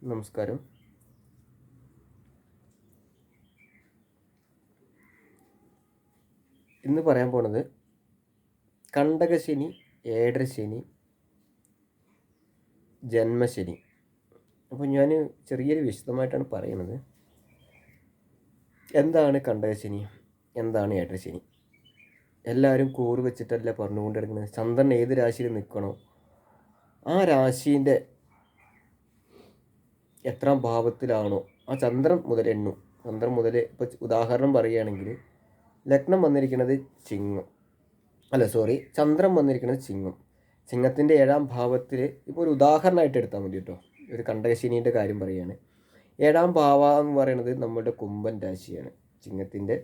നമസ്കാരം. ഇന്ന് പറയാൻ പോണത് കണ്ടകശനി, ഏഴരശനി, ജന്മശനി. അപ്പോൾ ഞാൻ ചെറിയൊരു വിശദമായിട്ടാണ് പറയുന്നത്. എന്താണ് കണ്ടകശനി, എന്താണ് ഏഴരശനി? എല്ലാവരും കൂറ് വെച്ചിട്ടല്ല പറഞ്ഞുകൊണ്ട് കിടക്കുന്നത്. ചന്ദ്രൻ ഏത് രാശിയിൽ നിൽക്കണോ ആ രാശീൻ്റെ എത്രാം ഭാവത്തിലാണോ ആ ചന്ദ്രൻ മുതൽ എണ്ണും. ചന്ദ്രൻ മുതൽ ഇപ്പോൾ ഉദാഹരണം പറയുകയാണെങ്കിൽ ലഗ്നം വന്നിരിക്കുന്നത് ചിങ്ങം, ചന്ദ്രൻ വന്നിരിക്കുന്നത് ചിങ്ങം. ചിങ്ങത്തിൻ്റെ ഏഴാം ഭാവത്തിൽ ഇപ്പോൾ ഒരു ഉദാഹരണമായിട്ട് എടുത്താൽ മതി കേട്ടോ. ഒരു കണ്ടകശനീൻ്റെ കാര്യം പറയുകയാണ്. ഏഴാം ഭാവം എന്ന് പറയുന്നത് നമ്മുടെ കുംഭൻ രാശിയാണ്. ചിങ്ങത്തിൻ്റെ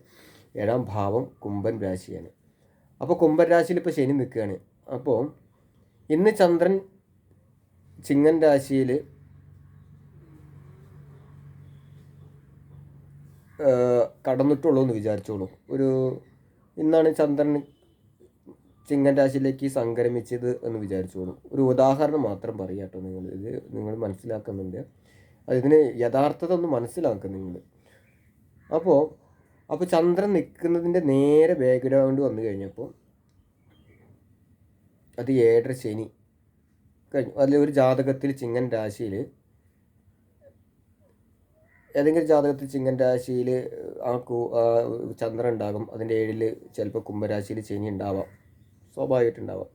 ഏഴാം ഭാവം കുംഭൻ രാശിയാണ്. അപ്പോൾ കുംഭൻ രാശിയിൽ ഇപ്പോൾ ശനി നിൽക്കുകയാണ്. അപ്പോൾ ഇന്ന് ചന്ദ്രൻ ചിങ്ങൻ രാശിയിൽ കടന്നിട്ടുള്ളൂ എന്ന് വിചാരിച്ചോളൂ. ഇന്നാണ് ചന്ദ്രൻ ചിങ്ങൻ രാശിയിലേക്ക് സംക്രമിച്ചത് എന്ന് വിചാരിച്ചോളൂ. ഒരു ഉദാഹരണം മാത്രം പറയാം കേട്ടോ. നിങ്ങൾ മനസ്സിലാക്കുന്നുണ്ട്. അതിന് യഥാർത്ഥത ഒന്ന് മനസ്സിലാക്കുക നിങ്ങൾ. അപ്പോൾ ചന്ദ്രൻ നിൽക്കുന്നതിൻ്റെ നേരെ ബാക്ക്ഗ്രൗണ്ട് വന്നു കഴിഞ്ഞപ്പോൾ അത് ഏഴര ശനി കഴിഞ്ഞു. അതിൽ ഒരു ജാതകത്തിൽ ചിങ്ങൻ രാശിയിൽ ഏതെങ്കിലും ജാതകത്തിൽ ചിങ്ങൻ രാശിയിൽ ചന്ദ്രൻ ഉണ്ടാകും. അതിൻ്റെ ഏഴിൽ ചിലപ്പോൾ കുംഭരാശിയിൽ ശനി ഉണ്ടാവാം, സ്വാഭാവികമായിട്ടുണ്ടാവാം.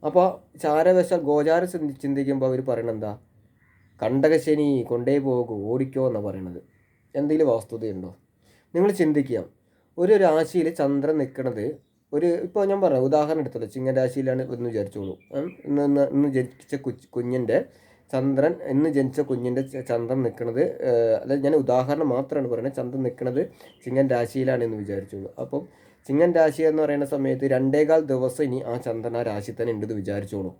അപ്പോൾ ചാരവശാൽ ഗോചാരം ചിന്തിക്കുമ്പോൾ അവർ പറയണത് എന്താ? കണ്ടകശനി കൊണ്ടേ പോകും, ഓടിക്കോ എന്നാണ് പറയണത്. എന്തെങ്കിലും വസ്തുതയുണ്ടോ? നിങ്ങൾ ചിന്തിക്കുക. ഒരു രാശിയിൽ ചന്ദ്രൻ നിൽക്കുന്നത് ഇപ്പോൾ ഞാൻ പറയാം, ഉദാഹരണം എടുത്തല്ലോ, ചിങ്ങൻ രാശിയിലാണ് എന്ന് വിചാരിച്ചോളൂ. ഇന്ന് ജനിച്ച കുഞ്ഞിൻ്റെ ചന്ദ്രൻ, ഇന്ന് ജനിച്ച കുഞ്ഞിൻ്റെ ചന്ദ്രൻ നിൽക്കുന്നത്, അതായത് ഞാൻ ഉദാഹരണം മാത്രമാണ് പറയുന്നത്, ചന്ദ്രൻ നിൽക്കുന്നത് ചിങ്ങൻ രാശിയിലാണ് എന്ന് വിചാരിച്ചോളൂ. അപ്പം ചിങ്ങൻ രാശി എന്ന് പറയുന്ന സമയത്ത് 2.25 ദിവസം ഇനി ആ ചന്ദ്രൻ ആ രാശി തന്നെ ഉണ്ടെന്ന് വിചാരിച്ചോളൂ.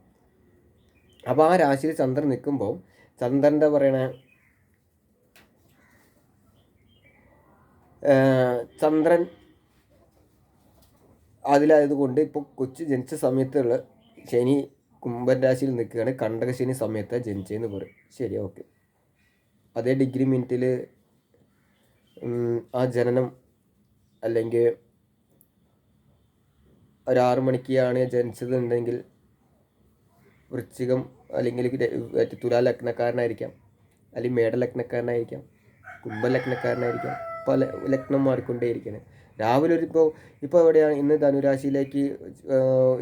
അപ്പോൾ ആ രാശിയിൽ ചന്ദ്രൻ നിൽക്കുമ്പോൾ ചന്ദ്രൻ്റെ പറയണ ചന്ദ്രൻ അതിലായതുകൊണ്ട് ഇപ്പോൾ കൊച്ചു ജനിച്ച സമയത്തുള്ള ശനി കുംഭൻ രാശിയിൽ നിൽക്കുകയാണ്. കണ്ടകശനി സമയത്താണ് ജനിച്ചതെന്ന് പറയും. ശരി, ഓക്കെ. അതേ ഡിഗ്രി മിനിറ്റിൽ ആ ജനനം, അല്ലെങ്കിൽ ഒരു 6 മണിക്കാണ് ജനിച്ചതുണ്ടെങ്കിൽ വൃശ്ചികം അല്ലെങ്കിൽ തുലാ ലഗ്നക്കാരനായിരിക്കാം, അല്ലെങ്കിൽ മേടലഗ്നക്കാരനായിരിക്കാം, കുംഭലഗ്നക്കാരനായിരിക്കാം. പല ലഗ്നം മാറിക്കൊണ്ടേയിരിക്കുകയാണ്. രാവിലെ ഇപ്പോൾ എവിടെയാണ്? ഇന്ന് ധനുരാശിയിലേക്ക്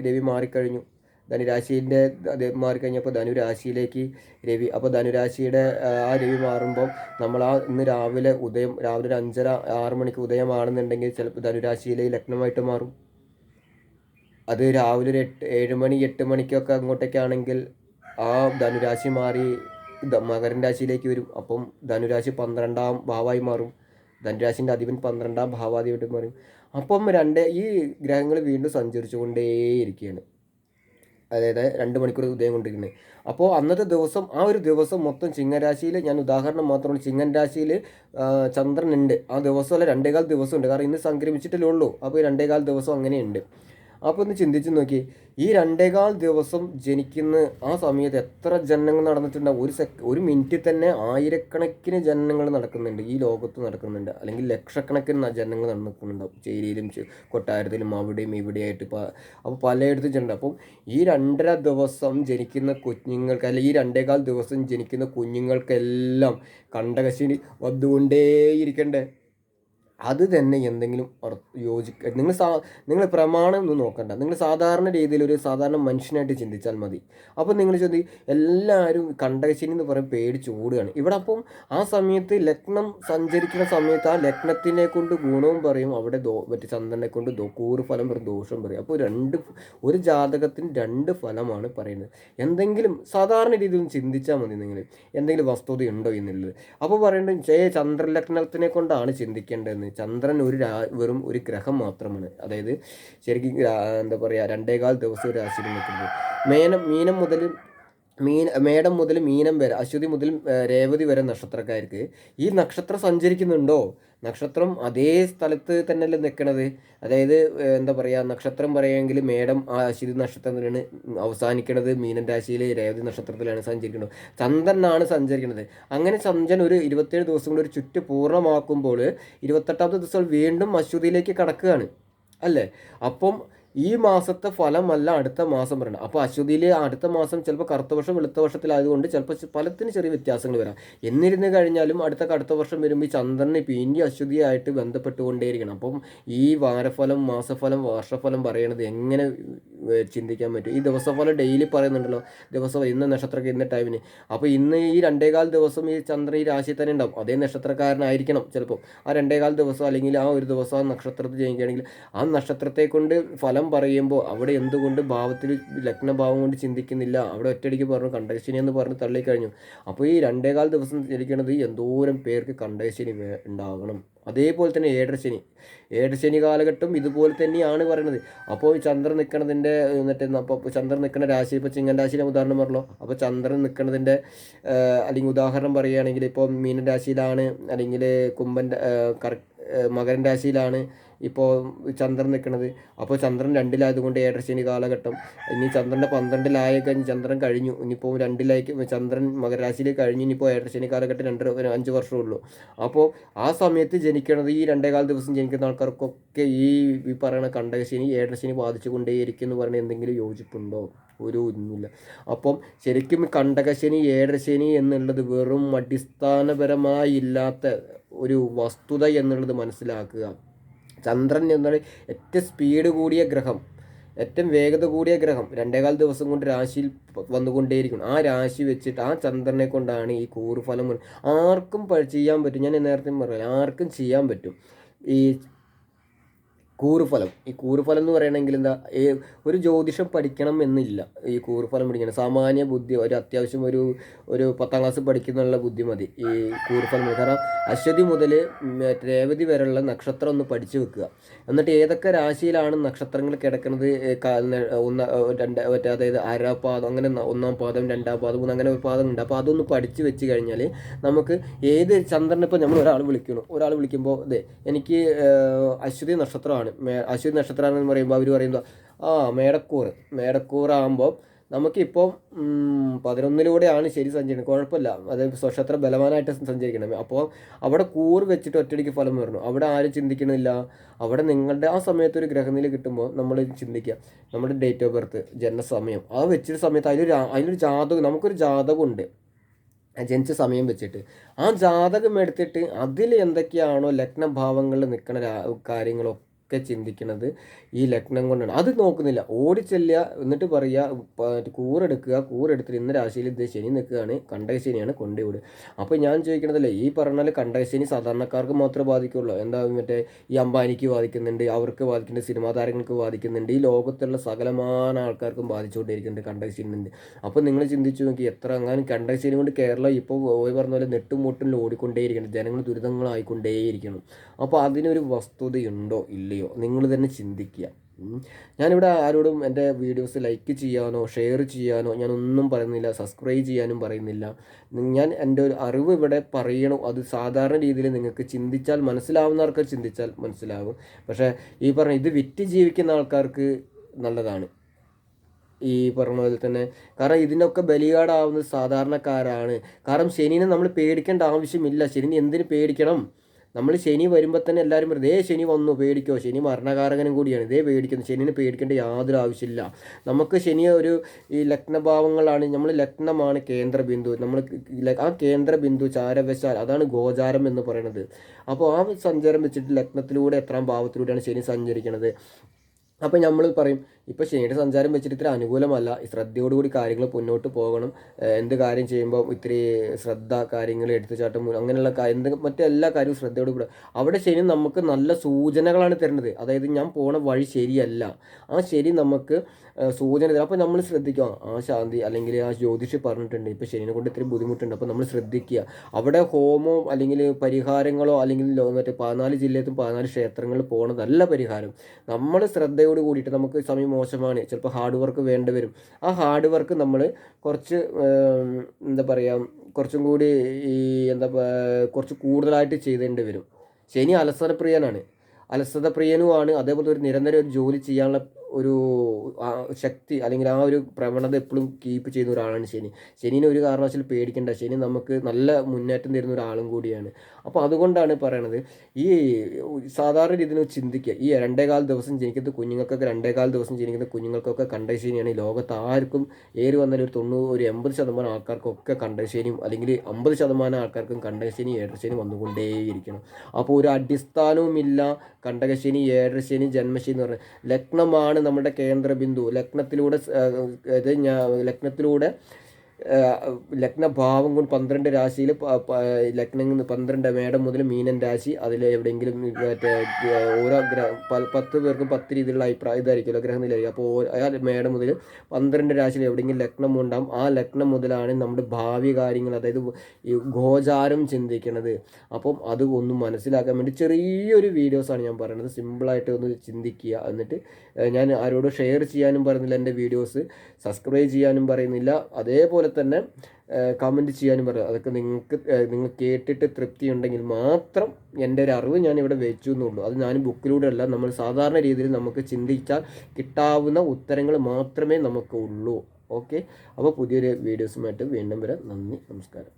രവി മാറിക്കഴിഞ്ഞു. ധനുരാശിൻ്റെ അത് മാറിക്കഴിഞ്ഞപ്പോൾ ധനുരാശിയിലേക്ക് രവി. അപ്പോൾ ധനുരാശിയുടെ ആ രവി മാറുമ്പോൾ നമ്മൾ ഇന്ന് രാവിലെ ഒരു 5:30-6 മണിക്ക് ഉദയമാണെന്നുണ്ടെങ്കിൽ ചിലപ്പോൾ ധനുരാശിയിലെ ലഗ്നമായിട്ട് മാറും. അത് രാവിലെ ഒരു 7 മണി 8 മണിക്കൊക്കെ അങ്ങോട്ടേക്കാണെങ്കിൽ ആ ധനുരാശി മാറി മകരൻ രാശിയിലേക്ക് വരും. അപ്പം ധനുരാശി 12ാം ഭാവമായി മാറും. ധനുരാശിൻ്റെ അധിപൻ 12ാം ഭാവാധിപതി മാറും. അപ്പം ഈ ഗ്രഹങ്ങൾ വീണ്ടും സഞ്ചരിച്ചു കൊണ്ടേയിരിക്കുകയാണ്. അതായത് 2 മണിക്കൂർ ഉദയം കൊണ്ടിരിക്കുന്നത്. അപ്പോൾ അന്നത്തെ ദിവസം, ആ ഒരു ദിവസം മൊത്തം ചിങ്ങരാശിയിൽ, ഞാൻ ഉദാഹരണം മാത്രമാണ്, ചിങ്ങൻ രാശിയിൽ ചന്ദ്രൻ ഉണ്ട്. ആ ദിവസമല്ല, 2.25 ദിവസം ഉണ്ട്. കാരണം ഇന്ന് സംക്രമിച്ചിട്ടല്ലേ ഉള്ളൂ. അപ്പോൾ 2.25 ദിവസം അങ്ങനെയുണ്ട്. അപ്പോൾ ഒന്ന് ചിന്തിച്ച് നോക്കി, ഈ 2.25 ദിവസം ജനിക്കുന്ന ആ സമയത്ത് എത്ര ജനനങ്ങൾ നടന്നിട്ടുണ്ടാവും? ഒരു മിനിറ്റിൽ തന്നെ ആയിരക്കണക്കിന് ജനനങ്ങൾ നടക്കുന്നുണ്ട്, ഈ ലോകത്ത് നടക്കുന്നുണ്ട്. അല്ലെങ്കിൽ ലക്ഷക്കണക്കിന് ജനനങ്ങൾ നടക്കുന്നുണ്ടാവും, ചേരിയിലും കൊട്ടാരത്തിലും അവിടെയും ഇവിടെയായിട്ട്. അപ്പോൾ പലയിടത്തും ചെന്നുണ്ട്. അപ്പം ഈ 2.5 ദിവസം ജനിക്കുന്ന കുഞ്ഞുങ്ങൾക്ക്, അല്ലെങ്കിൽ ഈ 2.25 ദിവസം ജനിക്കുന്ന കുഞ്ഞുങ്ങൾക്കെല്ലാം കണ്ടകശനി വന്നുകൊണ്ടേയിരിക്കണ്ടേ? അത് തന്നെ എന്തെങ്കിലും നിങ്ങൾ പ്രമാണം ഒന്നും നോക്കണ്ട. നിങ്ങൾ സാധാരണ രീതിയിൽ ഒരു സാധാരണ മനുഷ്യനായിട്ട് ചിന്തിച്ചാൽ മതി. അപ്പോൾ നിങ്ങൾ എല്ലാവരും കണ്ടകശനി എന്ന് പറയും പേടിച്ച് ഓടുകയാണ് ഇവിടെ. അപ്പം ആ സമയത്ത് ലഗ്നം സഞ്ചരിക്കുന്ന സമയത്ത് ആ ലഗ്നത്തിനെ കൊണ്ട് ഗുണവും പറയും, അവിടെ മറ്റേ ചന്ദ്രനെ കൊണ്ട് കൂറ് ഫലം പറയും, ദോഷം പറയും. അപ്പോൾ ഒരു ജാതകത്തിന് 2 ഫലമാണ് പറയുന്നത്. എന്തെങ്കിലും സാധാരണ രീതിയിൽ ചിന്തിച്ചാൽ മതി നിങ്ങൾ, എന്തെങ്കിലും വസ്തുതയുണ്ടോ എന്നുള്ളത്. അപ്പോൾ പറയേണ്ടത് ചന്ദ്രലഗ്നത്തിനെ കൊണ്ടാണ് ചിന്തിക്കേണ്ടതെന്ന്. ചന്ദ്രൻ വെറും ഒരു ഗ്രഹം മാത്രമാണ്. അതായത് ശരിക്കും എന്താ പറയുക, 2.25 ദിവസം ഒരു രാശിയിൽ നിൽക്കുന്നത്. മീനം മുതൽ മേടം മുതൽ മീനം വരെ, അശ്വതി മുതൽ രേവതി വരെ നക്ഷത്രക്കാർക്ക് ഈ നക്ഷത്രം സഞ്ചരിക്കുന്നുണ്ടോ? നക്ഷത്രം അതേ സ്ഥലത്ത് തന്നെയല്ലേ നിൽക്കണത്. അതായത് എന്താ പറയുക, നക്ഷത്രം പറയുമെങ്കിൽ മേടം ആ അശ്വതി നക്ഷത്രത്തിലാണ് അവസാനിക്കുന്നത്, മീനൻ രാശിയിൽ രേവതി നക്ഷത്രത്തിലാണ് സഞ്ചരിക്കുന്നത്, ചന്ദ്രനാണ് സഞ്ചരിക്കുന്നത്. അങ്ങനെ ചന്ദ്രൻ ഒരു 27 ദിവസം കൊണ്ട് ഒരു ചുറ്റ് പൂർണ്ണമാക്കുമ്പോൾ 28ാമത്തെ ദിവസം വീണ്ടും അശ്വതിയിലേക്ക് കടക്കുകയാണ് അല്ലേ. അപ്പം ഈ മാസത്തെ ഫലമല്ല അടുത്ത മാസം പറയണം. അപ്പോൾ അശ്വതിയിൽ അടുത്ത മാസം ചിലപ്പോൾ കറുത്ത വർഷം വെളുത്ത വർഷത്തിലായതുകൊണ്ട് ചിലപ്പോൾ ഫലത്തിന് ചെറിയ വ്യത്യാസങ്ങൾ വരാം. എന്നിരുന്നു കഴിഞ്ഞാലും അടുത്ത വർഷം വരുമ്പോൾ ഈ ചന്ദ്രനെ പിന്നെ അശ്വതിയായിട്ട് ബന്ധപ്പെട്ടുകൊണ്ടേയിരിക്കണം. അപ്പം ഈ വാരഫലം, മാസഫലം, വർഷഫലം പറയണത് എങ്ങനെ ചിന്തിക്കാൻ പറ്റും? ഈ ദിവസഫലം ഡെയിലി പറയുന്നുണ്ടല്ലോ, ദിവസം ഇന്ന നക്ഷത്രക്ക് ഇന്ന ടൈമിന്. അപ്പോൾ ഇന്ന് ഈ 2.25 ദിവസം ഈ ചന്ദ്രൻ ഈ രാശിയിൽ തന്നെ ഉണ്ടാവും. അതേ നക്ഷത്രക്കാരനായിരിക്കണം ചിലപ്പോൾ. ആ 2.25 ദിവസം അല്ലെങ്കിൽ ആ ഒരു ദിവസം ആ നക്ഷത്രത്തിൽ ജനിക്കുകയാണെങ്കിൽ ആ നക്ഷത്രത്തെ കൊണ്ട് ഫലം പറയുമ്പോൾ അവിടെ എന്തുകൊണ്ട് ഭാവത്തിൽ ലഗ്നഭാവം കൊണ്ട് ചിന്തിക്കുന്നില്ല? അവിടെ ഒറ്റയടിക്ക് പറഞ്ഞു കണ്ടകശനി എന്ന് പറഞ്ഞ് തള്ളിക്കഴിഞ്ഞു. അപ്പോൾ ഈ 2.25 ദിവസം ജനിക്കണത് എന്തോരം പേർക്ക് കണ്ടകശനി ഉണ്ടാകണം. അതേപോലെ തന്നെ ഏഴരശനി കാലഘട്ടം ഇതുപോലെ തന്നെയാണ് പറയുന്നത്. അപ്പോൾ ചന്ദ്രൻ നിൽക്കണതിൻ്റെ അപ്പോൾ ചന്ദ്രൻ നിൽക്കുന്ന രാശി, ഇപ്പോൾ ചിങ്ങൻ രാശിയിലെ ഉദാഹരണം പറഞ്ഞല്ലോ. അപ്പോൾ ചന്ദ്രൻ നിൽക്കുന്നതിൻ്റെ അല്ലെങ്കിൽ ഉദാഹരണം പറയുകയാണെങ്കിൽ ഇപ്പോൾ മീനൻ രാശിയിലാണ്, അല്ലെങ്കിൽ മകരൻ രാശിയിലാണ് ഇപ്പോൾ ചന്ദ്രൻ നിൽക്കുന്നത്. അപ്പോൾ ചന്ദ്രൻ 2-ലായതുകൊണ്ട് ഏഴരശനി കാലഘട്ടം. ഇനി ചന്ദ്രൻ്റെ 12-ലായ കഴിഞ്ഞ് ചന്ദ്രൻ കഴിഞ്ഞു, ഇനിയിപ്പോൾ 2-ലേക്ക് ചന്ദ്രൻ മകരരാശിയിൽ കഴിഞ്ഞ് ഇനിയിപ്പോൾ ഏഴരശനി കാലഘട്ടം 5 വർഷമേ ഉള്ളൂ. അപ്പോൾ ആ സമയത്ത് ജനിക്കണത് ഈ 2.25 ദിവസം ജനിക്കുന്ന ആൾക്കാർക്കൊക്കെ ഈ പറയുന്ന കണ്ടകശനി ഏഴരശനി ബാധിച്ചു കൊണ്ടേയിരിക്കും എന്ന് പറഞ്ഞാൽ എന്തെങ്കിലും യോജിപ്പുണ്ടോ? ഒരു ഒന്നുമില്ല. അപ്പം ശരിക്കും കണ്ടകശനി ഏഴരശനി എന്നുള്ളത് വെറും അടിസ്ഥാനപരമായി ഇല്ലാത്ത ഒരു വസ്തുത എന്നുള്ളത് മനസ്സിലാക്കുക. ചന്ദ്രൻ എന്നാൽ ഏറ്റവും സ്പീഡ് കൂടിയ ഗ്രഹം, ഏറ്റവും വേഗത കൂടിയ ഗ്രഹം 2.25 ദിവസം കൊണ്ട് രാശിയിൽ വന്നുകൊണ്ടേയിരിക്കും. ആ രാശി വെച്ചിട്ട് ആ ചന്ദ്രനെ കൊണ്ടാണ് ഈ കൂറുഫലം ആർക്കും ചെയ്യാൻ പറ്റും. ഞാൻ നേരത്തെ പറയാം, ആർക്കും ചെയ്യാൻ പറ്റും ഈ കൂറുഫലം. ഈ കൂറുഫലം എന്ന് പറയണമെങ്കിൽ എന്താ, ഒരു ജ്യോതിഷം പഠിക്കണം എന്നില്ല ഈ കൂറുഫലം പഠിക്കണം. സാമാന്യ ബുദ്ധി, ഒരു അത്യാവശ്യം ഒരു 10ാം ക്ലാസ് പഠിക്കുന്നുള്ള ബുദ്ധി മതി ഈ കൂറുഫലം. കാരണം അശ്വതി മുതൽ രേവതി വരെയുള്ള നക്ഷത്രം ഒന്ന് പഠിച്ചു വെക്കുക. എന്നിട്ട് ഏതൊക്കെ രാശിയിലാണ് നക്ഷത്രങ്ങൾ കിടക്കുന്നത്, അതായത് അരപാദം, അങ്ങനെ 1ാം പാദം 2ാം പാദം 3 അങ്ങനെ ഒരു പാദം ഉണ്ട്. അപ്പോൾ അതൊന്ന് പഠിച്ചു വെച്ച് കഴിഞ്ഞാൽ നമുക്ക് ഏത് ചന്ദ്രനെ, ഇപ്പോൾ നമ്മൾ ഒരാൾ വിളിക്കുമ്പോൾ അതെ എനിക്ക് അശ്വതി നക്ഷത്രമാണ്, അശ്വതി നക്ഷത്രമാണെന്ന് പറയുമ്പോൾ അവർ പറയുമ്പോൾ മേടക്കൂറാകുമ്പോൾ നമുക്കിപ്പോൾ 11-ലൂടെയാണ് ശരി സഞ്ചരിക്കുന്നത്, കുഴപ്പമില്ല, അത് നക്ഷത്രം ബലവാനായിട്ട് സഞ്ചരിക്കണം. അപ്പോൾ അവിടെ കൂറ് വെച്ചിട്ട് ഒറ്റയടിക്ക് ഫലം വരണം. അവിടെ ആരും ചിന്തിക്കണില്ല. അവിടെ നിങ്ങളുടെ ആ സമയത്ത് ഒരു ഗ്രഹനില കിട്ടുമ്പോൾ നമ്മൾ ചിന്തിക്കുക, നമ്മുടെ ഡേറ്റ് ഓഫ് ബർത്ത്, ജനനസമയം, അത് വെച്ചൊരു സമയത്ത് അതിലൊരു ജാതകം, നമുക്കൊരു ജാതകമുണ്ട് ജനിച്ച സമയം വെച്ചിട്ട് ആ ജാതകം എടുത്തിട്ട് അതിൽ എന്തൊക്കെയാണോ ലഗ്നഭാവങ്ങളിൽ നിൽക്കുന്ന കാര്യങ്ങളൊക്കെ ചിന്തിക്കുന്നത് ഈ ലഗ്നം കൊണ്ടാണ്. അത് നോക്കുന്നില്ല, ഓടിച്ചെല്ലുക, എന്നിട്ട് പറയുക കൂറെടുത്തിട്ട് ഇന്ന രാശിയിൽ ഇത് ശനി നിൽക്കുകയാണ്, കണ്ടകശനിയാണ്, കൊണ്ടുവിടുക. അപ്പോൾ ഞാൻ ചോദിക്കണതല്ലേ, ഈ പറഞ്ഞാൽ കണ്ടകശനി സാധാരണക്കാർക്ക് മാത്രമേ ബാധിക്കുള്ളൂ? എന്താ മറ്റേ ഈ അംബാനിക്ക് ബാധിക്കുന്നുണ്ട്, അവർക്ക് ബാധിക്കുന്നുണ്ട്, സിനിമാ താരങ്ങൾക്ക് ബാധിക്കുന്നുണ്ട്, ഈ ലോകത്തുള്ള സകലമാന ആൾക്കാർക്കും ബാധിച്ചുകൊണ്ടിരിക്കുന്നുണ്ട് കണ്ടകശനി. അപ്പോൾ നിങ്ങൾ ചിന്തിച്ചു നോക്കി, എത്ര അങ്ങനെ കണ്ടകശനി കൊണ്ട് കേരളം ഇപ്പോൾ പറഞ്ഞ പോലെ നെട്ടുമുട്ടിൽ ഓടിക്കൊണ്ടേയിരിക്കണം, ജനങ്ങൾ ദുരിതങ്ങളായിക്കൊണ്ടേയിരിക്കണം. അപ്പോൾ അതിനൊരു വസ്തുതയുണ്ടോ ഇല്ലയോ നിങ്ങൾ തന്നെ ചിന്തിക്കുക. ഞാനിവിടെ ആരോടും എൻ്റെ വീഡിയോസ് ലൈക്ക് ചെയ്യാനോ ഷെയർ ചെയ്യാനോ ഞാനൊന്നും പറയുന്നില്ല, സബ്സ്ക്രൈബ് ചെയ്യാനും പറയുന്നില്ല. ഞാൻ എൻ്റെ ഒരു അറിവ് ഇവിടെ പറയണം. അത് സാധാരണ രീതിയിൽ നിങ്ങൾക്ക് ചിന്തിച്ചാൽ മനസ്സിലാവുന്നവർക്ക് ചിന്തിച്ചാൽ മനസ്സിലാവും. പക്ഷേ ഈ പറഞ്ഞ ഇത് വിറ്റ് ജീവിക്കുന്ന ആൾക്കാർക്ക് നല്ലതാണ് ഈ പറഞ്ഞ പോലെ തന്നെ. കാരണം ഇതിനൊക്കെ ബലിയാടാവുന്നത് സാധാരണക്കാരാണ്. കാരണം ശനിനെ നമ്മൾ പേടിക്കേണ്ട ആവശ്യമില്ല. ശനി എന്തിന് പേടിക്കണം? നമ്മൾ ശനി വരുമ്പോൾ തന്നെ എല്ലാവരും പറയും, ദേ ശനി വന്നു പേടിക്കോ, ശനി മരണകാരകനും കൂടിയാണ്, ഇതേ പേടിക്കുന്നു. ശനിനെ പേടിക്കേണ്ട യാതൊരു ആവശ്യമില്ല. നമുക്ക് ശനി ഈ ലഗ്നഭാവങ്ങളാണ്, നമ്മൾ ലഗ്നമാണ് കേന്ദ്രബിന്ദു. നമ്മൾ ആ കേന്ദ്രബിന്ദു ചാരവശാൽ അതാണ് ഗോചാരം എന്ന് പറയുന്നത്. അപ്പോൾ ആ സഞ്ചാരം വെച്ചിട്ട് ലഗ്നത്തിലൂടെ എത്രാം ഭാവത്തിലൂടെയാണ് ശനി സഞ്ചരിക്കുന്നത്. അപ്പോൾ നമ്മൾ പറയും, ഇപ്പോൾ ശനിയുടെ സഞ്ചാരം വെച്ചിട്ട് ഇത്ര അനുകൂലമല്ല, ശ്രദ്ധയോടുകൂടി കാര്യങ്ങൾ മുന്നോട്ട് പോകണം, എന്ത് കാര്യം ചെയ്യുമ്പോൾ ഇത്തിരി ശ്രദ്ധ, കാര്യങ്ങൾ എടുത്തുചാട്ടം, അങ്ങനെയുള്ള മറ്റെല്ലാ കാര്യവും ശ്രദ്ധയോടുകൂടി. അവിടെ ശനി നമുക്ക് നല്ല സൂചനകളാണ് തരുന്നത്. അതായത് ഞാൻ പോണ വഴി ശരിയല്ല, ആ ശരി നമുക്ക് സൂചന തരും. അപ്പോൾ നമ്മൾ ശ്രദ്ധിക്കുക, ആ ശാന്തി അല്ലെങ്കിൽ ആ ജ്യോതിഷി പറഞ്ഞിട്ടുണ്ട് ഇപ്പോൾ ശനിനെ കൊണ്ട് ഇത്തിരി ബുദ്ധിമുട്ടുണ്ട്, അപ്പോൾ നമ്മൾ ശ്രദ്ധിക്കുക. അവിടെ ഹോമോ അല്ലെങ്കിൽ പരിഹാരങ്ങളോ അല്ലെങ്കിൽ മറ്റേ 14 ജില്ലയിലും 14 ക്ഷേത്രങ്ങളിൽ പോകണതല്ല പരിഹാരം. നമ്മൾ ശ്രദ്ധയോട് കൂടിയിട്ട് നമുക്ക് സമയം മോശമാണ്, ചിലപ്പോൾ ഹാർഡ് വർക്ക് വേണ്ടി വരും. ആ ഹാർഡ് വർക്ക് നമ്മൾ കുറച്ച് എന്താ പറയുക, കുറച്ചും കൂടി ഈ കുറച്ച് കൂടുതലായിട്ട് ചെയ്തേണ്ടി വരും. ശനി അലസതപ്രിയനുമാണ്. അതേപോലെ ഒരു നിരന്തരം ഒരു ജോലി ചെയ്യാനുള്ള ഒരു ശക്തി അല്ലെങ്കിൽ ആ ഒരു പ്രവണത എപ്പോഴും കീപ്പ് ചെയ്യുന്ന ഒരാളാണ് ശനി. ശനീനെ ഒരു കാരണവശാലും പേടിക്കേണ്ട. ശനി നമുക്ക് നല്ല മുന്നേറ്റം തരുന്ന ഒരാളും കൂടിയാണ്. അപ്പോൾ അതുകൊണ്ടാണ് പറയണത്, ഈ സാധാരണ രീതിയിൽ ചിന്തിക്കുക. ഈ 2.25 ദിവസം ജനിക്കുന്ന കുഞ്ഞുങ്ങൾക്കൊക്കെ 2.25 ദിവസം ജനിക്കുന്ന കുഞ്ഞുങ്ങൾക്കൊക്കെ കണ്ടശനിയാണ്. ലോകത്ത് ആർക്കും ഏറി വന്നാലും ഒരു 80% ആൾക്കാർക്കൊക്കെ കണ്ടശനിയും അല്ലെങ്കിൽ 50% ആൾക്കാർക്കും കണ്ടശനി ഏഴരശനി വന്നുകൊണ്ടേയിരിക്കണം. അപ്പോൾ ഒരു അടിസ്ഥാനവുമില്ല കണ്ടകശനി, ഏഴരശനി, ജന്മശനി എന്ന് പറഞ്ഞാൽ ലഗ്നമാണ് നമ്മുടെ കേന്ദ്രബിന്ദു. ലഗ്നത്തിലൂടെ ലഗ്നഭാവം കൊണ്ട് 12 രാശിയിൽ ലഗ്നം 12 മേടം മുതൽ മീനൻ രാശി, അതിൽ എവിടെയെങ്കിലും മറ്റേ ഓരോ 10 പേർക്കും 10 രീതിയിലുള്ള അഭിപ്രായം ഇതായിരിക്കുമല്ലോ, ഗ്രഹനിലായിരിക്കും. അപ്പോൾ മേടം മുതൽ 12 രാശിയിൽ എവിടെയെങ്കിലും ലഗ്നം ഉണ്ടാകും. ആ ലഗ്നം മുതലാണ് നമ്മുടെ ഭാവി കാര്യങ്ങൾ, അതായത് ഈ ഗോചാരം ചിന്തിക്കുന്നത്. അപ്പം അത് ഒന്ന് മനസ്സിലാക്കാൻ വേണ്ടി ചെറിയൊരു വീഡിയോസാണ് ഞാൻ പറയുന്നത്. സിമ്പിളായിട്ട് ഒന്ന് ചിന്തിക്കുക. എന്നിട്ട് ഞാൻ ആരോടും ഷെയർ ചെയ്യാനും പറയുന്നില്ല എൻ്റെ വീഡിയോസ്, സബ്സ്ക്രൈബ് ചെയ്യാനും പറയുന്നില്ല, അതേപോലെ തന്നെ കമൻറ്റ് ചെയ്യാനും പറയാം. അതൊക്കെ നിങ്ങൾ കേട്ടിട്ട് തൃപ്തി ഉണ്ടെങ്കിൽ മാത്രം എൻ്റെ ഒരു അറിവ് ഞാൻ ഇവിടെ വെച്ചു എന്നുള്ളൂ. അത് ഞാൻ ബുക്കിലൂടെ അല്ല, നമ്മൾ സാധാരണ രീതിയിൽ നമുക്ക് ചിന്തിച്ചാൽ കിട്ടാവുന്ന ഉത്തരങ്ങൾ മാത്രമേ നമുക്ക് ഉള്ളൂ. ഓക്കെ, അപ്പോൾ പുതിയൊരു വീഡിയോസുമായിട്ട് വീണ്ടും വരാം. നന്ദി, നമസ്കാരം.